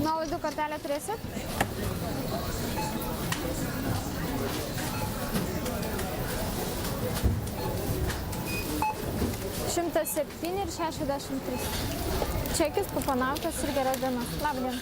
Nuolaidų kortelę turėsit? Šimtas 7 ir 63. Čekis, Pupanaukas ir geros dienos. Labdien.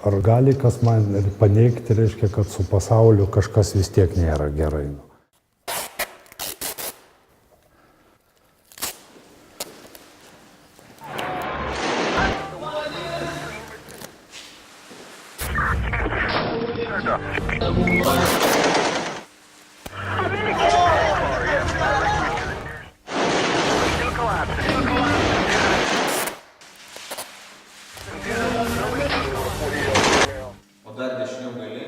Ar gali kas man paneigti, reiškia, kad su pasauliu kažkas vis tiek nėra gerai? O dar dešiniau gali?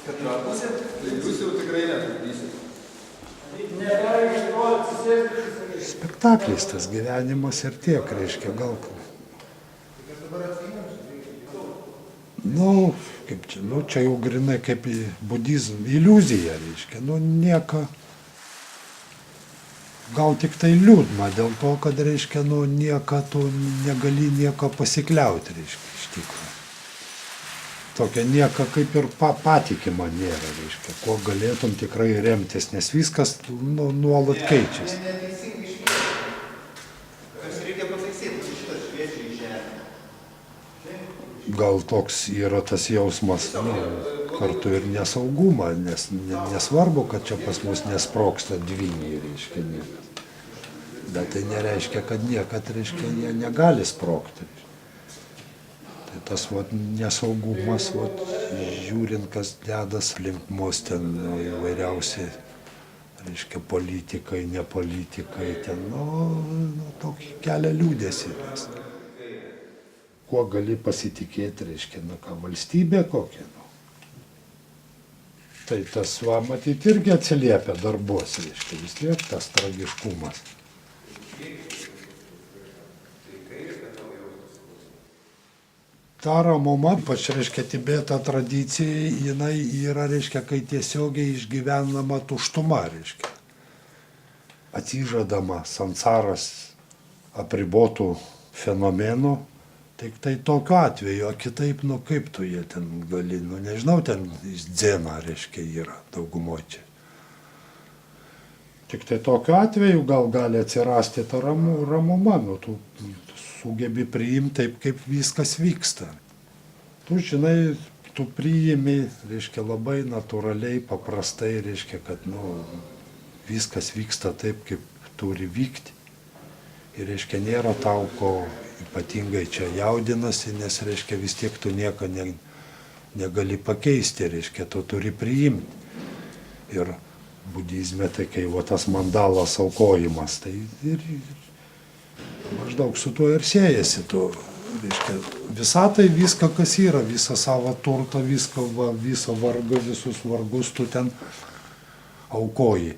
Keturią pusę? Tai jūs jau tikrai netrukdysit. Spektaklis tas gyvenimas ir tiek, reiškia, gal. Nu, kaip čia, nu, čia jau grinai kaip budizm, iliuzija, reiškia, nu, nieko. Gal tik tai liūdna dėl to, kad, reiškia, nu, nieko tu negali nieko pasikliauti, reiškia, iš tikrųjų. Tokia nieko kaip ir patikima nėra, reiškia, kuo galėtum tikrai remtis, nes viskas nu, nuolat keičiasi. Gal toks yra tas jausmas, nu, kartu ir nesaugumą, nes nesvarbu, kad čia pas mus nesprogsta dvyniai, reiškia, niekas. Bet tai nereiškia, kad niekad, reiškia, jie negali sprogti. Tai tas vat, nesaugumas, vat, žiūrint, kas dedas link mus ten įvairiausiai, reiškia, politikai, nepolitikai, ten, nu, tokį kelia liūdesį. Kuo gali pasitikėti, reiškia, nu, ką valstybė kokia. Nu. Tai tas, va, matyt, irgi atsiliepia darbuose, reiškia, vis tiek tas tragiškumas. Ta ramuma, ypač, reiškia, Tibeto tradicija, jinai yra, reiškia, kai tiesiogiai išgyvenama tuštuma, reiškia. Atsižadama sansaras apribotų fenomenų, tik tai tokiu atveju, o kitaip, nu kaip tu jie ten gali, nu nežinau, ten dzena, reiškia, yra daugumo čia. Tik tai tokiu atveju gal gali atsirasti ta ramuma, nu tu sugebi priimti taip, kaip viskas vyksta. Tu žinai, tu priimi, reiškia, labai natūraliai, paprastai, reiškia, kad, nu, viskas vyksta taip, kaip turi vykti. Ir, reiškia, nėra tau, ko ypatingai čia jaudinasi, nes, reiškia, vis tiek tu nieko negali pakeisti, reiškia, tu turi priimti. Ir budizme, tai kai va, tas mandalas aukojimas, tai ir maždaug su tuo ir siejasi, tu, reiškia, visatai viską, kas yra, visą savo turtą, viską, va, visą vargą, visus vargus tu ten aukoji.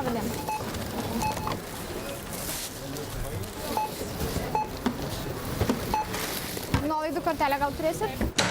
Labą dieną. Nuolaidų kortelę gal turėsit?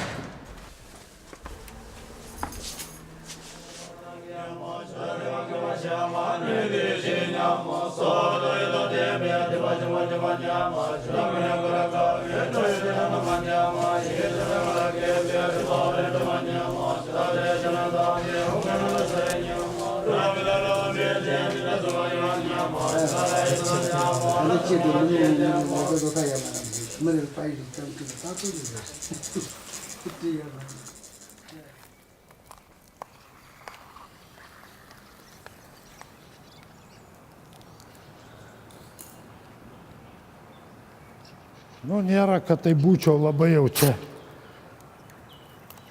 Nu, nėra, kad tai būčiau labai jau čia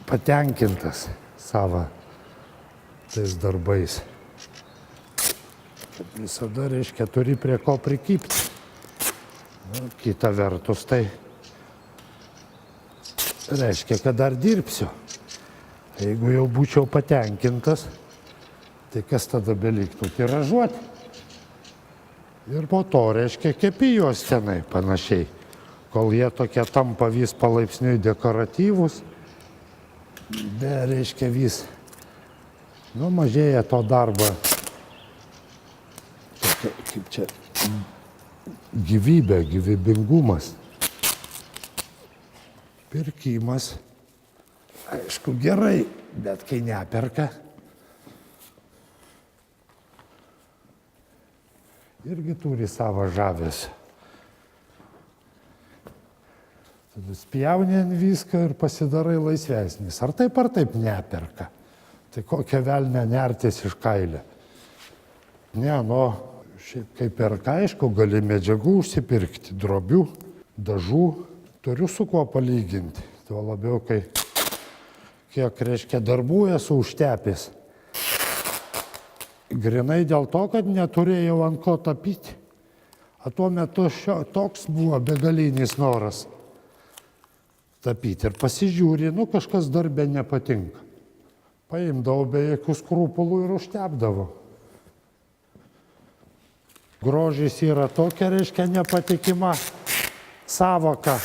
patenkintas savo tais darbais. Visada, reiškia, turi prie ko prikipti. Nu, kita vertus, tai reiškia, kad dar dirbsiu. Jeigu jau būčiau patenkintas, tai kas tada beliktų tiražuoti? Ir po to, reiškia, kepi juos tenai panašiai. Kol jie tokie tampa vis palaipsniui dekoratyvūs, reiškia vis, nu, mažėja to darbo, kaip čia, gyvybė, gyvybingumas. Pirkimas, aišku, gerai, bet kai neperka, irgi turi savo žavesį. Tada spjauni ant viską ir pasidarai laisvesnis. Ar taip neperka. Tai kokia velnė nertis iš kailio. Ne, nu, šiaip kaip perka, aišku, gali medžiagų užsipirkti, drobių, dažų. Turiu su kuo palyginti. Tuo labiau, kai kiek, reiškia, darbų esu užtepęs. Grinai dėl to, kad neturėjau ant ko tapyti. O tuo metu toks buvo begalinis noras tapyti. Ir pasižiūri, nu, kažkas darbė nepatinka. Paimdavau be jokių skrupulų ir užtepdavau. Grožis yra tokia, reiškia, nepatikima savoka,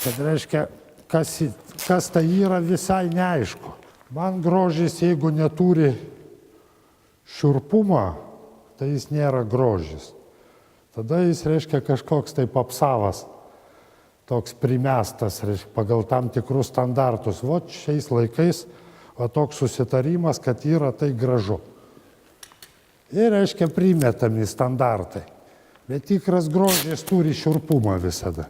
kad, reiškia, kas tai yra visai neaišku. Man grožis, jeigu neturi šiurpumo, tai jis nėra grožis. Tada jis, reiškia, kažkoks taip apsavas, toks primestas, reiškia, pagal tam tikrus standartus. Vot šiais laikais toks susitarimas, kad yra tai gražu. Ir, reiškia, primetami standartai. Bet tikras grožis turi šiurpumą visada.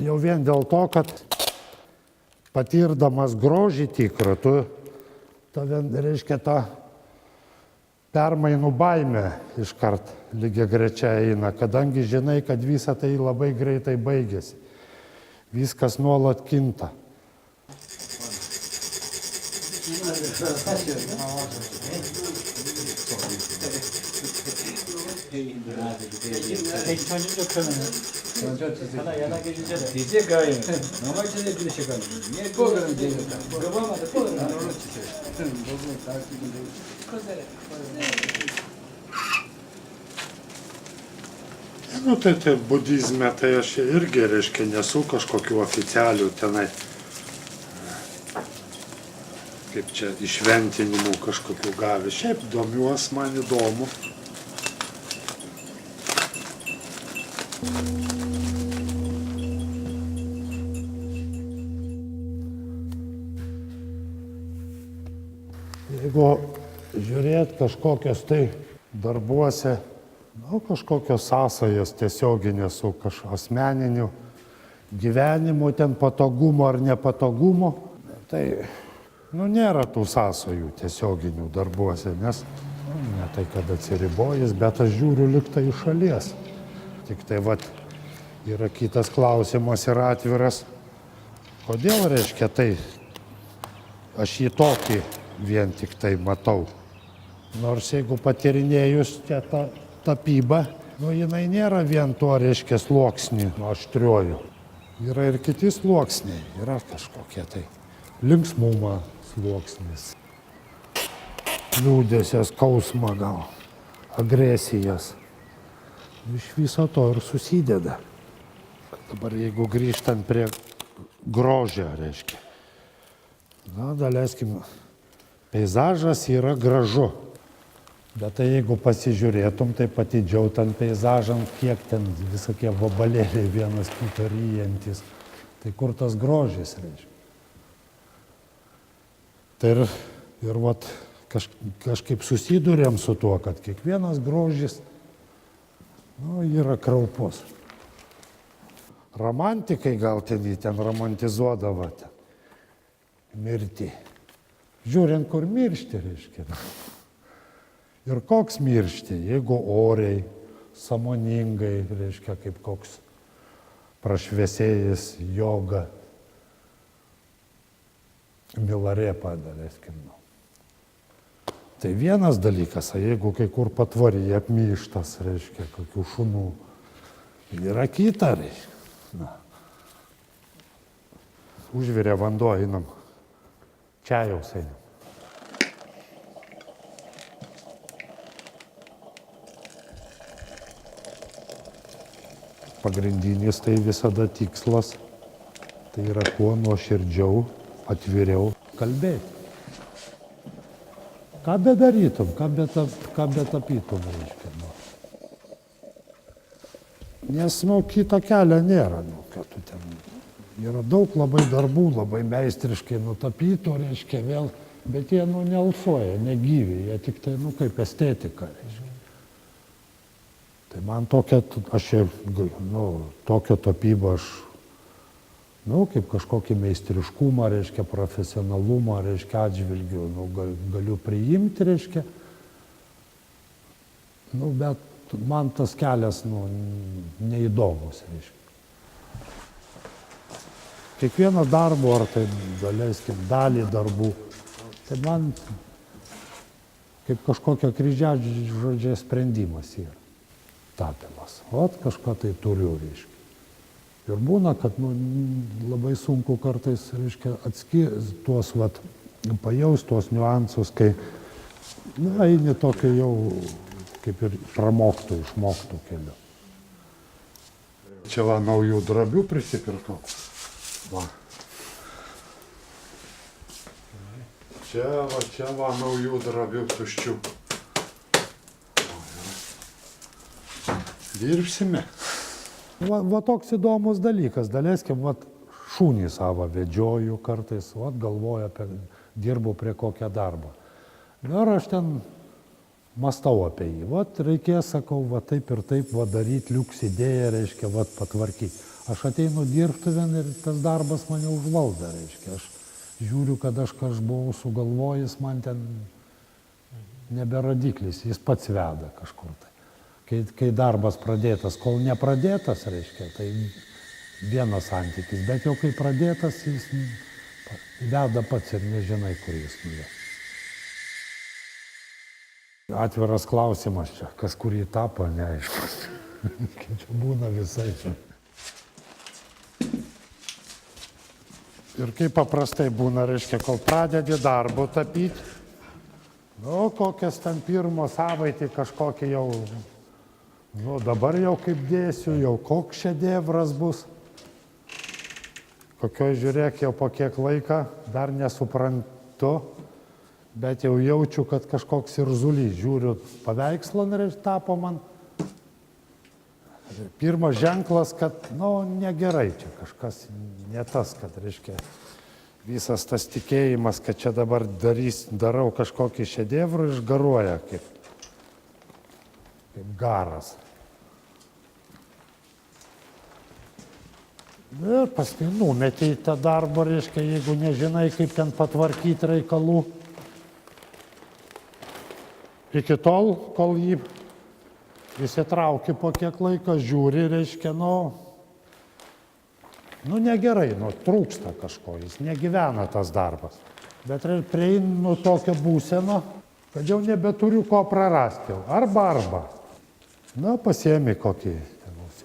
Jau vien dėl to, kad patirdamas grožį tikrą, reiškia, ta permainų baimė iškart lygiagrečiai eina, kadangi žinai, kad visa tai labai greitai baigėsi. Viskas nuolat kinta. Nu, tai budizme, tai aš irgi, reiškia, nesu kažkokių oficialių tenai, kaip čia, išventinimų kažkokių gavę. Šiaip domiuos, man įdomu. Jeigu žiūrėt kažkokios tai darbuose, kažkokios sąsajos tiesioginės su asmeniniu gyvenimu, ten patogumo ar nepatogumo, tai nėra tų sąsajų tiesioginių darbuose, nes ne tai, kad atsiribojęs, bet aš žiūriu liktai iš šalies. Tik tai yra kitas klausimas ir atviras, kodėl, reiškia, tai aš jį tokį vien tik tai matau. Nors jeigu patyrinėjus čia tą tapybą, jinai nėra vien tuo, reiškia, sluoksnį aštriuoju. Yra ir kiti sluoksniai, yra kažkokie tai linksmumo sluoksnis. liūdėsio, skausmą gal, agresijas. Iš viso to ir susideda. Dabar jeigu grįžtant prie grožio, reiškia. Na, daleiskim, peizažas yra gražu. Bet tai jeigu pasižiūrėtum, tai patidžiau ten peizažam, kiek ten visokie vabalėliai vienas kito ryjantis. Tai kur tas grožis, reiškia. Tai ir vat, kažkaip susidurėm su tuo, kad kiekvienas grožis yra kraupus. Romantikai gal ten romantizuodavo mirtį. Žiūrint, kur miršti, reiškia. Ir koks miršti, jeigu oriai, sąmoningai, reiškia, kaip koks prašviesėjas joga, milarėpa, daleiskim. Tai vienas dalykas, o jeigu kai kur patvoryje apmyštas, reiškia, kokių šunų, yra kita, reiškia. Užvirė vanduo, einam, čia jau einam. Pagrindinis tai visada tikslas, tai yra kuo nuoširdžiau, atviriau kalbėti. Ką bedarytum, ką betapytum, reiškia. Nes, kito kelio nėra, kad tu ten yra daug labai darbų, labai meistriškai nutapytų, reiškia, vėl, bet jie, nealsuoja, negyvi, jie tik tai, kaip estetika, reiškia. Tai man tokia tapyba aš, kaip kažkokį meistriškumą, reiškia, profesionalumą, reiškia, atžvilgiu, galiu priimti, reiškia. Bet man tas kelias, neįdomus, reiškia. Kiekvieną darbą, ar tai, daleiskim, dalį darbų, tai man kaip kažkokia kryžiažodžio sprendimas yra. Tapimas. Ot, kažką tai turiu, reiškia. Ir būna, kad labai sunku kartais, reiškia, tuos, pajaus tuos niuansus, kai, eini tokio jau, kaip ir išmoktų keliu. Čia naujų drabių prisipirkau. Va. Čia naujų drabių tuščių. Dirbsime. Va toks įdomus dalykas, daleiskim, šunį savo vedžioju kartais, galvoju dirbu prie kokią darbą. Ir aš ten mąstau apie jį, reikės, sakau, taip ir taip, daryti, liuks idėją, reiškia, patvarkyti. Aš ateinu dirbtuvėn ir tas darbas mane užvalda, reiškia. Aš žiūriu, kad aš buvau sugalvojęs, man ten neberadiklis, jis pats veda kažkur tai. Kai darbas pradėtas, kol nepradėtas, reiškia, tai vienas santykis, bet jau kai pradėtas, jis veda pats ir nežinai, kur jis nuves. Atviras klausimas čia, kas kurį tapo, neaiškus. Čia būna visai. Ir kaip paprastai būna, reiškia, kol pradedi darbo tapyti, kokias ten pirmo savaitį kažkokį jau, dabar jau kaip dėsiu, jau koks šedevras bus. Kokioj žiūrėk, jau po kiek laiką, dar nesuprantu, bet jau jaučiu, kad kažkoks irzulys. Žiūriu paveikslą, tapo man. Pirmas ženklas, kad, negerai čia kažkas, ne tas, kad, reiškia, visas tas tikėjimas, kad čia dabar darau kažkokį šedevrą, išgaruoja kaip garas. Ir paskui numeti į tą darbą, reiškia, jeigu nežinai, kaip ten patvarkyti reikalų. Iki tol, kol jį įsitrauki po kiek laiko, žiūri, reiškia, negerai, trūksta kažko, jis negyvena tas darbas. Bet prieinu tokio būseno, kad jau nebeturiu ko prarasti. Arba. Pasiemi kokį,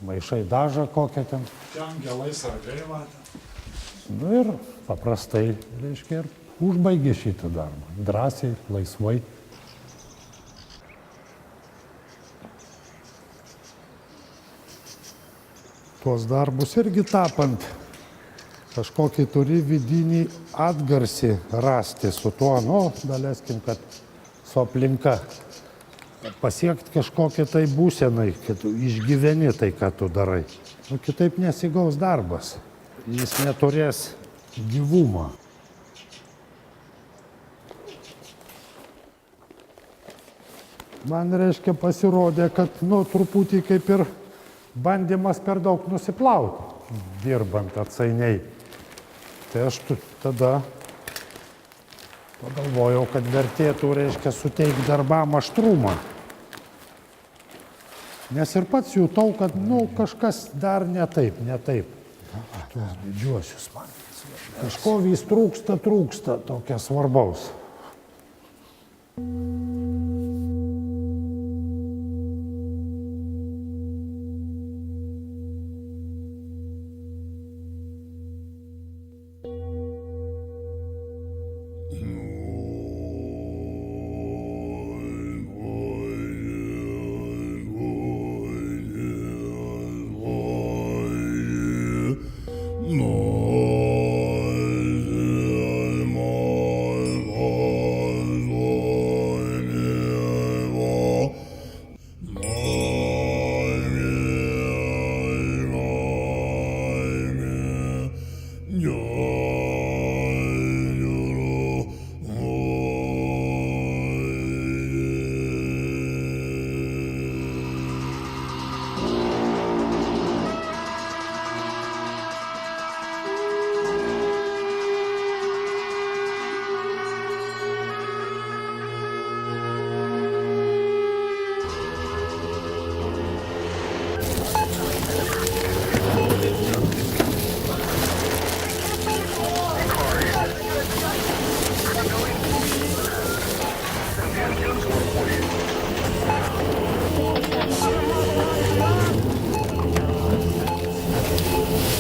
maišai dažą kokią ten. Čia angelai sargai matė. Ir paprastai, reiškia, ir užbaigi šitą darbą. Drąsiai, laisvai. tuos darbus irgi tapant, kažkokį turi vidinį atgarsį rasti su tuo, nu, daleiskim, kad su aplinka. Pasiekti kažkokią tai būsenai, kad tu išgyveni tai, ką tu darai. Nu, kitaip nesigaus darbas. Jis neturės gyvumą. Man, reiškia, pasirodė, kad, nu, truputį kaip ir bandymas per daug nusiplauti, dirbant atsainiai. Tai aš tada pagalvojau, kad vertėtų, reiškia, suteikti darbam aštrumą. Nes ir pats jutau, kad, nu, kažkas dar ne taip. Tuos didžiuosius man. Kažko vis trūksta tokia svarbaus.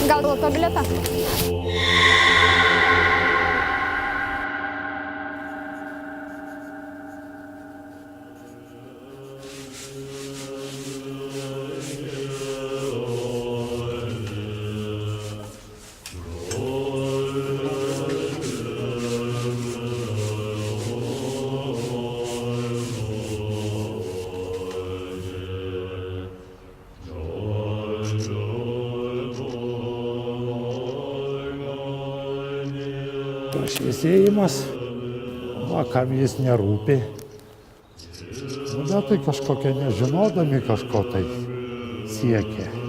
Gal loto bilietą? Šviesėjimas, va, kam jis nerūpi. Bet tai kažkokie nežinodami kažko tai siekia.